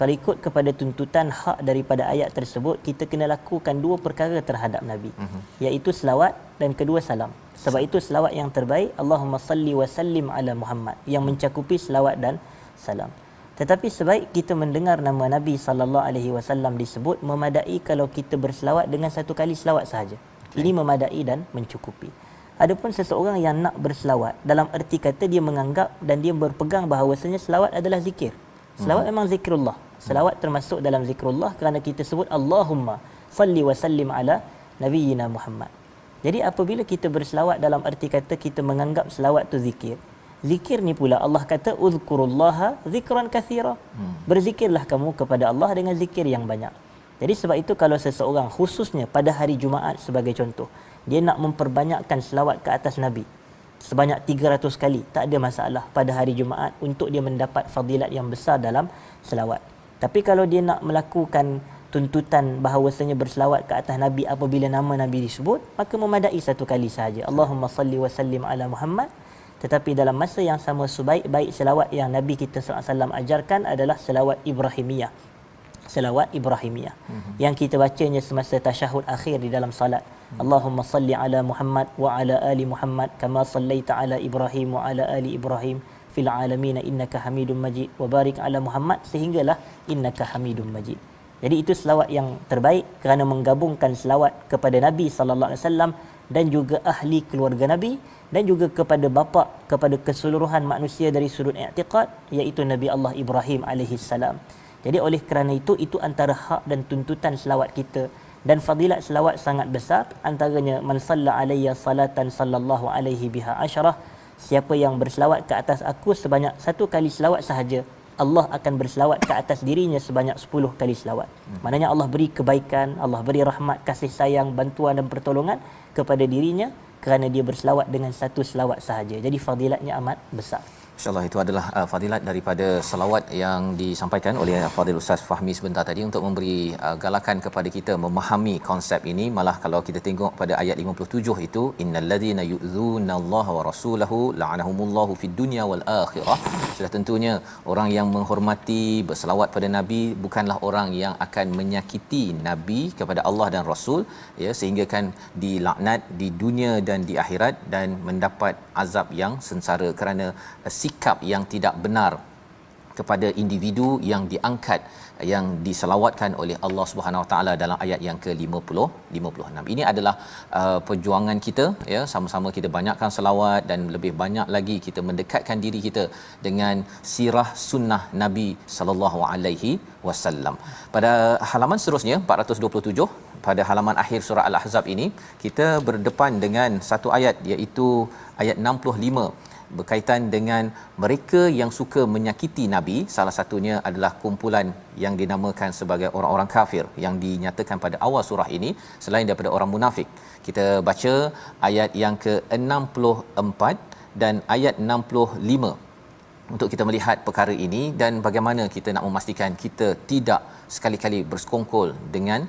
[SPEAKER 3] kalau ikut kepada tuntutan hak daripada ayat tersebut, kita kena lakukan dua perkara terhadap Nabi, iaitu selawat dan kedua salam. Sebab itu selawat yang terbaik, Allahumma salli wa sallim ala Muhammad, yang mencakupi selawat dan salam. Tetapi sebaik kita mendengar nama Nabi sallallahu alaihi wasallam disebut, memadai kalau kita berselawat dengan satu kali selawat sahaja. Ini memadai dan mencukupi. Adapun seseorang yang nak berselawat, dalam erti kata dia menganggap dan dia berpegang bahawasanya selawat adalah zikir. Selawat memang zikrullah. Selawat termasuk dalam zikrullah kerana kita sebut Allahumma salli wa sallim ala nabiyyina Muhammad. Jadi apabila kita berselawat dalam erti kata kita menganggap selawat tu zikir, zikir ni pula Allah kata uzkurullaha zikran katsira. Berzikirlah kamu kepada Allah dengan zikir yang banyak. Jadi sebab itu kalau seseorang khususnya pada hari Jumaat sebagai contoh, dia nak memperbanyakkan selawat ke atas Nabi sebanyak 300 kali, tak ada masalah pada hari Jumaat untuk dia mendapat fadilat yang besar dalam selawat. Tapi kalau dia nak melakukan tuntutan bahawasanya berselawat ke atas Nabi apabila nama Nabi disebut, maka memadai satu kali sahaja, Allahumma salli wa sallim ala Muhammad. Tetapi dalam masa yang sama, sebaik-baik selawat yang Nabi kita SAW ajarkan adalah selawat Ibrahimiyah. Selawat Ibrahimiyah yang kita bacanya semasa tasyahud akhir di dalam salat. Allahumma salli ala Muhammad wa ala ali Muhammad kama sallaita ala Ibrahim wa ala ali Ibrahim fil alamin innaka Hamidum Majid wa barik ala Muhammad, sehinggalah innaka Hamidum Majid. Jadi itu selawat yang terbaik kerana menggabungkan selawat kepada Nabi sallallahu alaihi wasallam dan juga ahli keluarga Nabi dan juga kepada bapa, kepada keseluruhan manusia dari sudut i'tiqad, iaitu Nabi Allah Ibrahim alaihi salam. Jadi oleh kerana itu antara hak dan tuntutan selawat kita, dan fadilat selawat sangat besar. Antaranya man salla alayya salatan sallallahu alaihi biha asyarah, siapa yang berselawat ke atas aku sebanyak satu kali selawat sahaja, Allah akan berselawat ke atas dirinya sebanyak 10 kali selawat. Maknanya Allah beri kebaikan, Allah beri rahmat, kasih sayang, bantuan dan pertolongan kepada dirinya kerana dia berselawat dengan satu selawat sahaja. Jadi fadilatnya amat besar.
[SPEAKER 2] InsyaAllah itu adalah fadilat daripada salawat yang disampaikan oleh Fadil Ustaz Fahmi sebentar tadi untuk memberi galakan kepada kita memahami konsep ini. Malah kalau kita tengok pada ayat 57 itu, innallazina yu'dzunallaha wa rasulahu la'anahumullahu fid dunya wal akhirah. Sudah tentunya orang yang menghormati, berselawat pada Nabi bukanlah orang yang akan menyakiti Nabi kepada Allah dan Rasul, ya, sehingga kan dilaknat di dunia dan di akhirat dan mendapat azab yang sengsara kerana sikap yang tidak benar kepada individu yang diangkat, yang diselawatkan oleh Allah Subhanahu Wa Taala dalam ayat yang ke-56. Ini adalah perjuangan kita, ya, sama-sama kita banyakkan selawat dan lebih banyak lagi kita mendekatkan diri kita dengan sirah sunnah Nabi sallallahu alaihi wasallam. Pada halaman seterusnya 427, pada halaman akhir surah Al-Ahzab ini, kita berdepan dengan satu ayat, iaitu ayat 65, berkaitan dengan mereka yang suka menyakiti Nabi. Salah satunya adalah kumpulan yang dinamakan sebagai orang-orang kafir yang dinyatakan pada awal surah ini, selain daripada orang munafik. Kita baca ayat yang ke-64 dan ayat 65 untuk kita melihat perkara ini dan bagaimana kita nak memastikan kita tidak sekali-kali bersekongkol dengan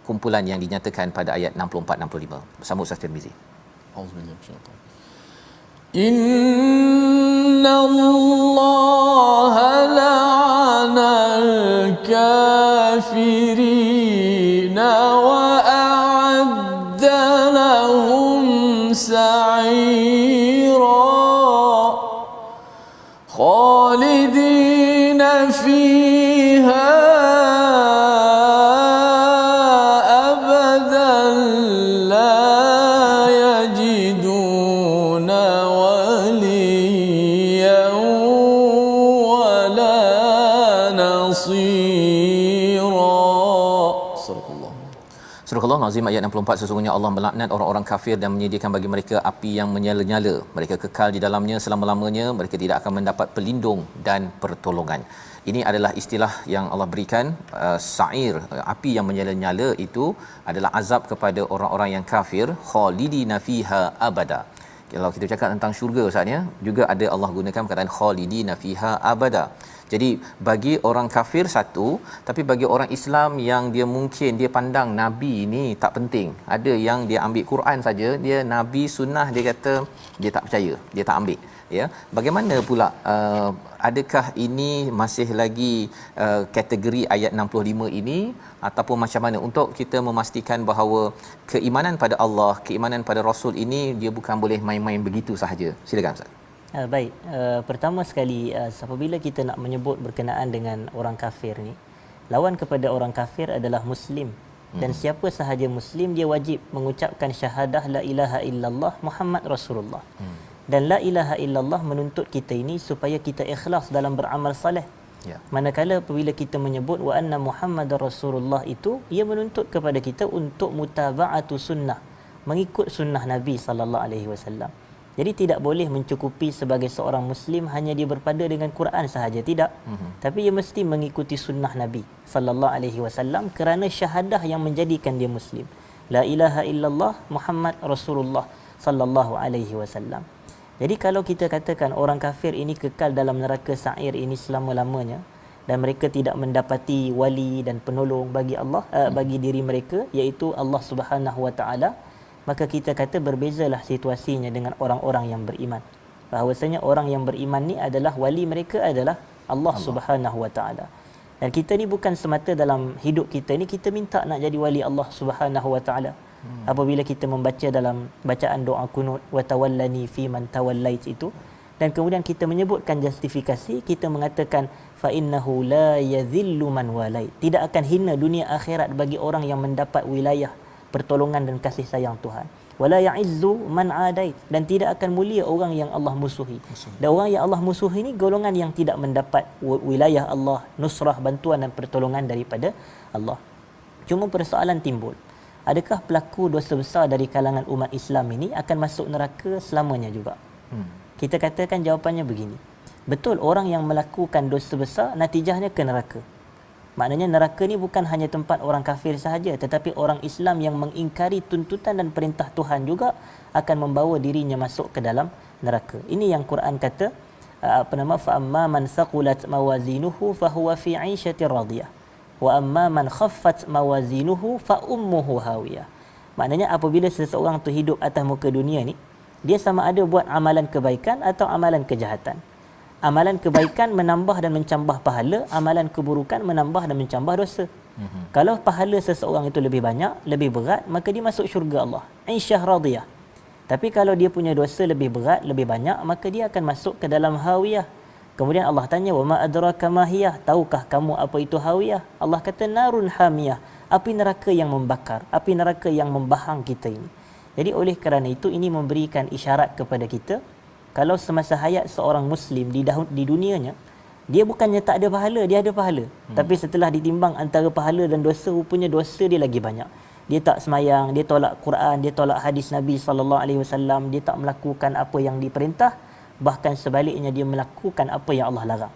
[SPEAKER 2] kumpulan yang dinyatakan pada ayat 64-65. Bersama Ustaz Tirmizi.
[SPEAKER 1] Auzubillahi Inna Allah la'anal kafirina wa a'adda lahum sa'ira khalidina fiha
[SPEAKER 2] Azim ayat 64, sesungguhnya Allah melaknat orang-orang kafir dan menyediakan bagi mereka api yang menyala-nyala. Mereka kekal di dalamnya selama-lamanya, mereka tidak akan mendapat pelindung dan pertolongan. Ini adalah istilah yang Allah berikan, sa'ir, api yang menyala-nyala itu adalah azab kepada orang-orang yang kafir, khalidina fiha abada. Kalau kita cakap tentang syurga Ustaz ya, juga ada Allah gunakan perkataan khalidina fiha abada. Jadi bagi orang kafir satu, tapi bagi orang Islam yang dia mungkin dia pandang nabi ni tak penting. Ada yang dia ambil Quran saja, dia nabi sunnah dia kata dia tak percaya, dia tak ambil. Ya, bagaimana pula adakah ini masih lagi kategori ayat 65 ini ataupun macam mana untuk kita memastikan bahawa keimanan pada Allah, keimanan pada Rasul ini dia bukan boleh main-main begitu sahaja. Silakan Ustaz.
[SPEAKER 3] Baik, pertama sekali apabila kita nak menyebut berkenaan dengan orang kafir ni, lawan kepada orang kafir adalah muslim. Dan siapa sahaja muslim dia wajib mengucapkan syahadah la ilaha illallah Muhammad Rasulullah. Dan la ilaha illallah menuntut kita ini supaya kita ikhlas dalam beramal soleh. Ya. Manakala apabila kita menyebut wa anna Muhammadar Rasulullah itu, ia menuntut kepada kita untuk mutaba'atu sunnah, mengikut sunnah Nabi sallallahu alaihi wasallam. Jadi tidak boleh mencukupi sebagai seorang muslim hanya dia berpada dengan Quran sahaja, tidak. Tapi dia mesti mengikuti sunnah Nabi sallallahu alaihi wasallam kerana syahadah yang menjadikan dia muslim. La ilaha illallah Muhammad Rasulullah sallallahu alaihi wasallam. Jadi kalau kita katakan orang kafir ini kekal dalam neraka sa'ir ini selama-lamanya dan mereka tidak mendapati wali dan penolong bagi Allah, bagi diri mereka, iaitu Allah Subhanahu wa taala, maka kita kata berbezalah situasinya dengan orang-orang yang beriman. Bahawasanya orang yang beriman ni adalah wali mereka adalah Allah Subhanahu wa taala. Dan kita ni bukan semata dalam hidup kita ni kita minta nak jadi wali Allah Subhanahu wa taala. Apabila kita membaca dalam bacaan doa kunut wa tawallani fi man tawallait itu, dan kemudian kita menyebutkan justifikasi, kita mengatakan fa innahu la yadhillu man walait, tidak akan hina dunia akhirat bagi orang yang mendapat wilayah pertolongan dan kasih sayang Tuhan. Wala ya'izzu man adait, dan tidak akan mulia orang yang Allah musuhi. Dan orang yang Allah musuhi ini golongan yang tidak mendapat wilayah Allah, nusrah, bantuan dan pertolongan daripada Allah. Cuma persoalan timbul, adakah pelaku dosa besar dari kalangan umat Islam ini akan masuk neraka selamanya juga? Kita katakan jawapannya begini. Betul, orang yang melakukan dosa besar natijahnya ke neraka. Maknanya neraka ni bukan hanya tempat orang kafir sahaja, tetapi orang Islam yang mengingkari tuntutan dan perintah Tuhan juga akan membawa dirinya masuk ke dalam neraka. Ini yang Quran kata, fa amma man thaqulat mawazinuhu fahuwa fi 'ishatir radiyah wa amma man khaffat mawazinuhu fa ummuhu hawiyah. Maknanya apabila seseorang tu hidup atas muka dunia ni, dia sama ada buat amalan kebaikan atau amalan kejahatan. Amalan kebaikan menambah dan mencambah pahala, amalan keburukan menambah dan mencambah dosa. Kalau pahala seseorang itu lebih banyak, lebih berat, maka dia masuk syurga Allah, 'Aisyah radiyah. Tapi kalau dia punya dosa lebih berat, lebih banyak, maka dia akan masuk ke dalam hawiyah. Kemudian Allah tanya, wa ma adraka ma hiya, tahukah kamu apa itu hawiyah? Allah kata narun hamiyah, api neraka yang membakar, api neraka yang membahang kita ini. Jadi oleh kerana itu, ini memberikan isyarat kepada kita, kalau semasa hayat seorang muslim di dunianya, dia bukannya tak ada pahala, dia ada pahala. Tapi setelah ditimbang antara pahala dan dosa, rupanya dosa dia lagi banyak. Dia tak semayang, dia tolak Quran, dia tolak hadis Nabi sallallahu alaihi wasallam, dia tak melakukan apa yang diperintah, bahkan sebaliknya dia melakukan apa yang Allah larang.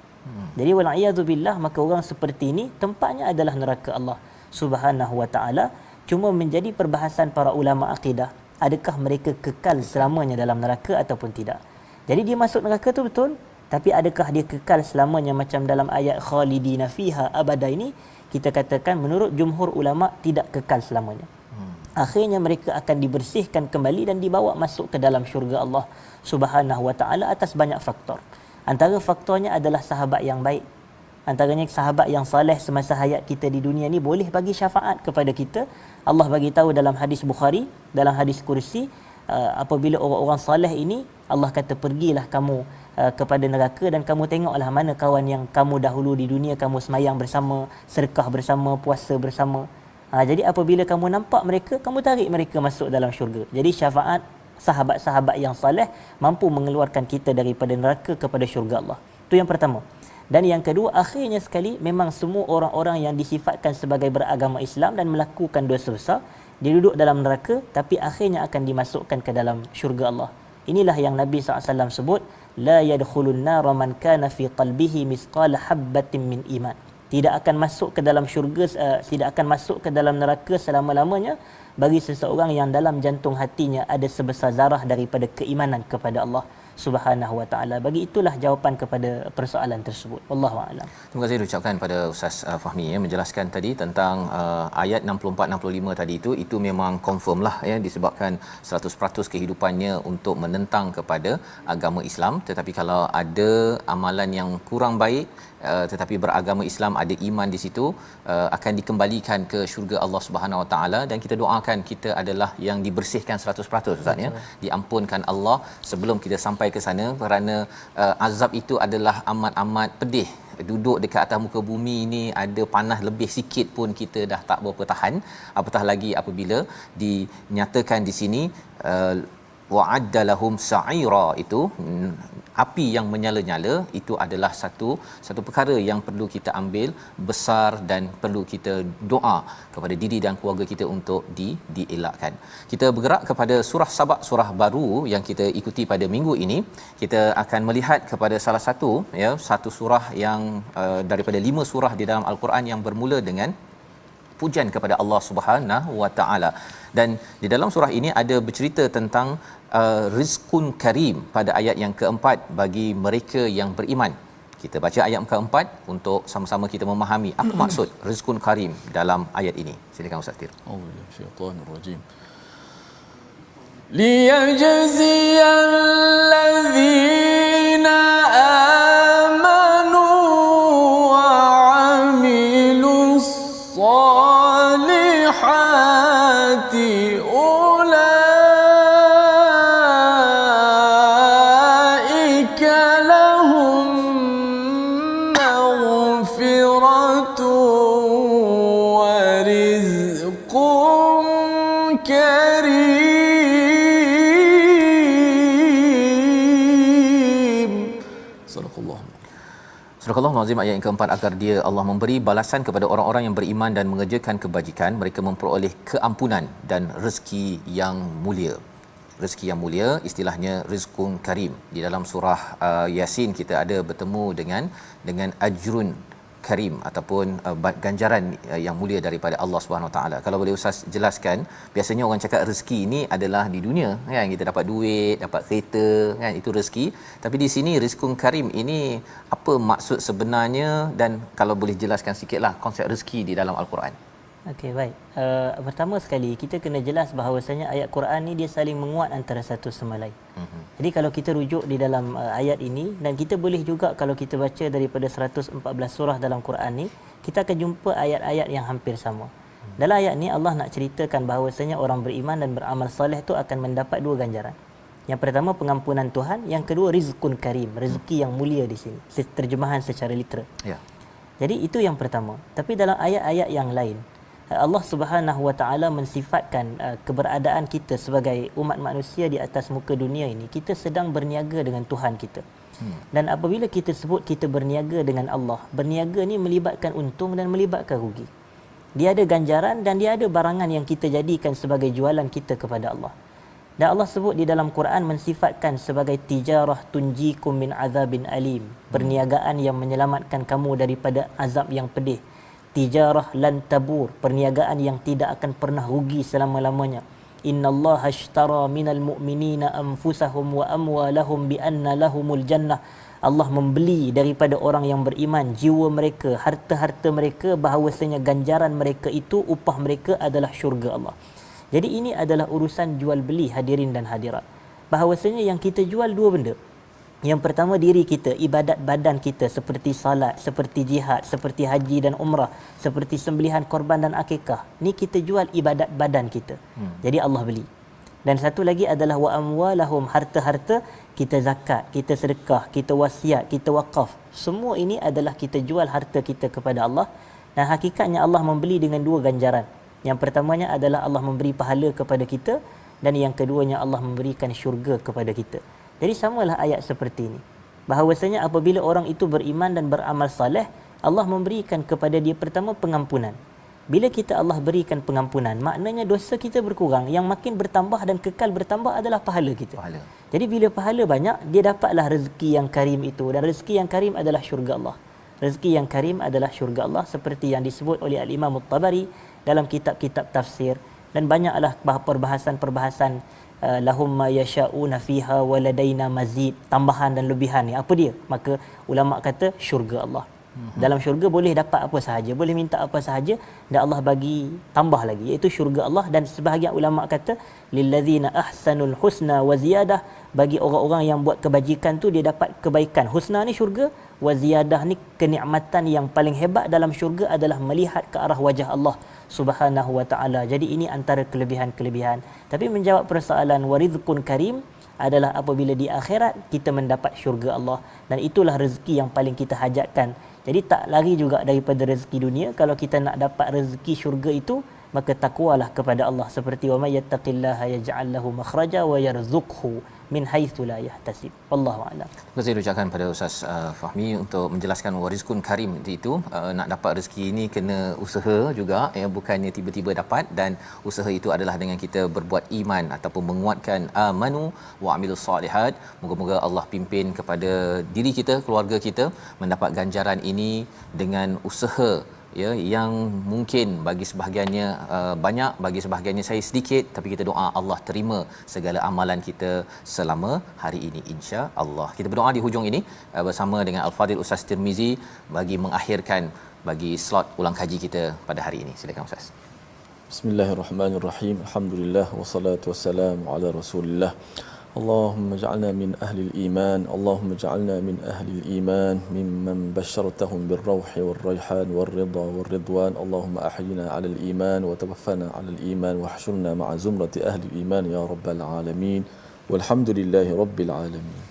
[SPEAKER 3] Jadi wal'iyadu billah, maka orang seperti ini tempatnya adalah neraka Allah Subhanahu wa taala. Cuma menjadi perbahasan para ulama akidah, adakah mereka kekal selamanya dalam neraka ataupun tidak. Jadi dia masuk neraka tu betul, tapi adakah dia kekal selamanya macam dalam ayat khalidina fiha abada ini? Kita katakan menurut jumhur ulama tidak kekal selamanya. Akhirnya mereka akan dibersihkan kembali dan dibawa masuk ke dalam syurga Allah Subhanahu wa taala atas banyak faktor. Antara faktornya adalah sahabat yang baik. Antaranya sahabat yang saleh semasa hayat kita di dunia ni boleh bagi syafaat kepada kita. Allah bagi tahu dalam hadis Bukhari, dalam hadis kursi, apabila orang-orang saleh ini, Allah kata pergilah kamu kepada neraka dan kamu tengoklah mana kawan yang kamu dahulu di dunia kamu semayang bersama, sedekah bersama, puasa bersama. Jadi apabila kamu nampak mereka, kamu tarik mereka masuk dalam syurga. Jadi syafaat sahabat-sahabat yang saleh mampu mengeluarkan kita daripada neraka kepada syurga Allah. Itu yang pertama. Dan yang kedua, akhirnya sekali memang semua orang-orang yang disifatkan sebagai beragama Islam dan melakukan dosa besar, Dia duduk dalam neraka tapi akhirnya akan dimasukkan ke dalam syurga Allah. Inilah yang Nabi SAW sebut, la yadkhulun nara man kana fi qalbihi mithqala habbatin min iman. Tidak akan masuk ke dalam syurga, tidak akan masuk ke dalam neraka selama-lamanya bagi seseorang yang dalam jantung hatinya ada sebesar zarah daripada keimanan kepada Allah Subhanahu wa taala. Bagi itulah jawapan kepada persoalan tersebut. Wallahu a'lam.
[SPEAKER 2] Terima kasih diucapkan pada Ustaz Fahmi ya, menjelaskan tadi tentang ayat 64 65 tadi itu memang confirm lah ya, disebabkan 100% kehidupannya untuk menentang kepada agama Islam. Tetapi kalau ada amalan yang kurang baik tetapi beragama Islam, ada iman di situ, akan dikembalikan ke syurga Allah Subhanahu Wa Taala. Dan kita doakan kita adalah yang dibersihkan 100% Ustaz ya, diampunkan Allah sebelum kita sampai ke sana, kerana azab itu adalah amat-amat pedih. Duduk dekat atas muka bumi ini ada panas lebih sikit pun kita dah tak berapa tahan, apatah lagi apabila dinyatakan di sini wa'adda lahum sa'ira, itu api yang menyala-nyala. Itu adalah satu perkara yang perlu kita ambil besar dan perlu kita doa kepada diri dan keluarga kita untuk dielakkan. Kita bergerak kepada surah Sabah, surah baru yang kita ikuti pada minggu ini. Kita akan melihat kepada salah satu surah yang daripada 5 surah di dalam Al-Quran yang bermula dengan pujian kepada Allah Subhanahu Wa Taala. Dan di dalam surah ini ada bercerita tentang rizqun karim pada ayat yang keempat bagi mereka yang beriman. Kita baca ayat keempat untuk sama-sama kita memahami apa maksud rizqun karim dalam ayat ini. Silakan Ustaz Tir.
[SPEAKER 1] Syaitanirrajim. Liyajziyal ladzina amanu wa 'amilus salihati
[SPEAKER 2] Surah Al-Nazim ayat yang keempat, agar dia Allah memberi balasan kepada orang-orang yang beriman dan mengerjakan kebajikan, mereka memperoleh keampunan dan rezeki yang mulia. Rezeki yang mulia istilahnya rizqun karim. Di dalam surah Yasin kita ada bertemu dengan ajrun karim ataupun ganjaran yang mulia daripada Allah Subhanahu Wa Taala. Kalau boleh Ustaz jelaskan, biasanya orang cakap rezeki ini adalah di dunia kan, kita dapat duit, dapat kereta kan, itu rezeki. Tapi di sini rizqun karim ini apa maksud sebenarnya, dan kalau boleh jelaskan sikitlah konsep rezeki di dalam Al-Quran.
[SPEAKER 3] Okey, baik. Pertama sekali kita kena jelas bahawasanya ayat Quran ni dia saling menguat antara satu sama lain. Jadi kalau kita rujuk di dalam ayat ini, dan kita boleh juga kalau kita baca daripada 114 surah dalam Quran ni, kita akan jumpa ayat-ayat yang hampir sama. Dalam ayat ni Allah nak ceritakan bahawasanya orang beriman dan beramal soleh tu akan mendapat 2 ganjaran. Yang pertama pengampunan Tuhan, yang kedua rizqun karim, rezeki yang mulia di sini. Terjemahan secara literal. Ya. Jadi itu yang pertama. Tapi dalam ayat-ayat yang lain, Allah Subhanahu Wa Taala mensifatkan keberadaan kita sebagai umat manusia di atas muka dunia ini, kita sedang berniaga dengan Tuhan kita. Dan apabila kita sebut kita berniaga dengan Allah, berniaga ni melibatkan untung dan melibatkan rugi. Dia ada ganjaran dan dia ada barangan yang kita jadikan sebagai jualan kita kepada Allah. Dan Allah sebut di dalam Quran mensifatkan sebagai tijarah tunjikum min azabin alim, perniagaan yang menyelamatkan kamu daripada azab yang pedih. Tijarah lan tabur, perniagaan yang tidak akan pernah rugi selama-lamanya. Innallaha ashtara minal mu'minina anfusahum wa amwalahum bi anna lahumul jannah. Allah membeli daripada orang yang beriman jiwa mereka, harta-harta mereka, bahawasanya ganjaran mereka itu, upah mereka adalah syurga Allah. Jadi ini adalah urusan jual beli hadirin dan hadirat. Bahawasanya yang kita jual 2 benda. Yang pertama diri kita, ibadat badan kita seperti salat, seperti jihad, seperti haji dan umrah, seperti sembelihan korban dan akikah. Ni kita jual ibadat badan kita. Jadi Allah beli. Dan satu lagi adalah wa amwalahum, harta-harta kita zakat, kita sedekah, kita wasiat, kita wakaf. Semua ini adalah kita jual harta kita kepada Allah. Dan hakikatnya Allah membeli dengan 2 ganjaran. Yang pertamanya adalah Allah memberi pahala kepada kita, dan yang keduanya Allah memberikan syurga kepada kita. Jadi samalah ayat seperti ini. Bahawasanya apabila orang itu beriman dan beramal saleh, Allah memberikan kepada dia pertama pengampunan. Bila kita Allah berikan pengampunan, maknanya dosa kita berkurang. Yang makin bertambah dan kekal bertambah adalah pahala kita.
[SPEAKER 2] Pahala.
[SPEAKER 3] Jadi bila pahala banyak, dia dapatlah rezeki yang karim itu. Dan rezeki yang karim adalah syurga Allah. Rezeki yang karim adalah syurga Allah, seperti yang disebut oleh Al-Imam At-Tabari dalam kitab-kitab tafsir. Dan banyaklah perbahasan-perbahasan lahum ma yasha'una fiha waladaina mazid, tambahan dan lebihan ni. Apa dia? Maka ulama kata syurga Allah. Dalam syurga boleh dapat apa sahaja, boleh minta apa sahaja, dan Allah bagi tambah lagi, iaitu syurga Allah. Dan sebahagian ulama kata lillazina ahsanul husna wa ziyadah, bagi orang-orang yang buat kebajikan tu dia dapat kebaikan. Husna ni syurga, wa ziyadah ni kenikmatan yang paling hebat dalam syurga adalah melihat ke arah wajah Allah Subhanahu wa taala. Jadi ini antara kelebihan-kelebihan. Tapi menjawab persoalan warizqun karim adalah apabila di akhirat kita mendapat syurga Allah, dan itulah rezeki yang paling kita hajatkan. Jadi tak lari juga daripada rezeki dunia. Kalau kita nak dapat rezeki syurga itu, maka takwalah kepada Allah, seperti wa may yattaqillaha yaj'al lahu makhraja wa yarzuqhu min haitsu la yahtasib. Wallahu a'lam.
[SPEAKER 2] Terima kasih ucapkan pada Ustaz Fahmi untuk menjelaskan warizqun karim itu. Nak dapat rezeki ini kena usaha juga, ya, bukannya tiba-tiba dapat. Dan usaha itu adalah dengan kita berbuat iman ataupun menguatkan amanu wa amilus solihat. Moga-moga Allah pimpin kepada diri kita, keluarga kita mendapat ganjaran ini dengan usaha, ya, yang mungkin bagi sebahagiannya banyak, bagi sebahagiannya saya sedikit, tapi kita doa Allah terima segala amalan kita selama hari ini, insya-Allah. Kita berdoa di hujung ini bersama dengan Al-Fadhil Ustaz Tirmizi bagi mengakhirkan bagi slot ulang kaji kita pada hari ini. Silakan Ustaz.
[SPEAKER 1] Bismillahirrahmanirrahim. Alhamdulillah wassalatu wassalamu ala Rasulillah. اللهم اجعلنا من أهل الإيمان اللهم اجعلنا من أهل الإيمان ممن بشرتهم بالروح والريحان والرضا والرضوان اللهم أحينا على الإيمان وتوفنا على الإيمان واحشرنا مع زمرة أهل الإيمان يا رب العالمين والحمد لله رب العالمين.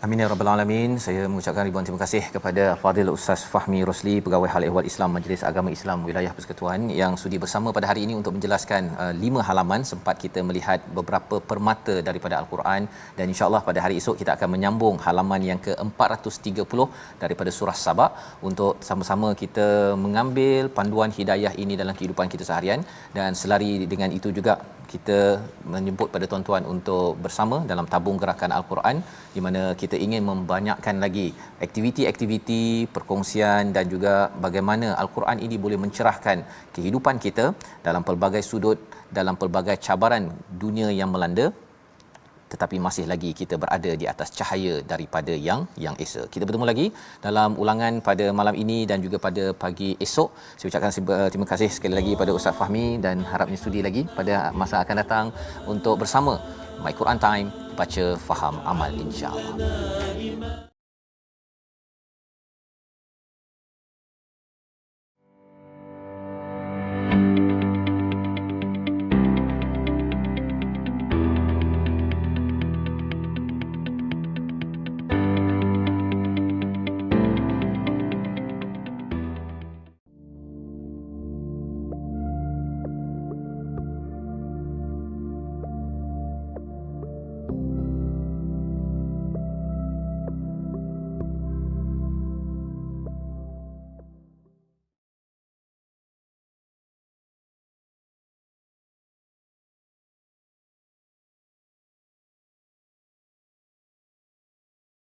[SPEAKER 2] Amin ya rabbal alamin. Saya mengucapkan ribuan terima kasih kepada Fadil Ustaz Fahmi Rosli, Pegawai Hal Ehwal Islam Majlis Agama Islam Wilayah Persekutuan, yang sudi bersama pada hari ini untuk menjelaskan 5 halaman. Sempat kita melihat beberapa permata daripada Al-Quran, dan insya-Allah pada hari esok kita akan menyambung halaman yang ke-430 daripada surah Saba untuk sama-sama kita mengambil panduan hidayah ini dalam kehidupan kita seharian. Dan selari dengan itu juga kita menyebut pada tuan-tuan untuk bersama dalam tabung gerakan Al-Quran, di mana kita ingin membanyakkan lagi aktiviti-aktiviti perkongsian dan juga bagaimana Al-Quran ini boleh mencerahkan kehidupan kita dalam pelbagai sudut, dalam pelbagai cabaran dunia yang melanda, tetapi masih lagi kita berada di atas cahaya daripada yang esa. Kita bertemu lagi dalam ulangan pada malam ini dan juga pada pagi esok. Saya ucapkan terima kasih sekali lagi pada Ustaz Fahmi, dan harapnya sudi lagi pada masa akan datang untuk bersama My Quran Time, baca, faham, amal, insya-Allah.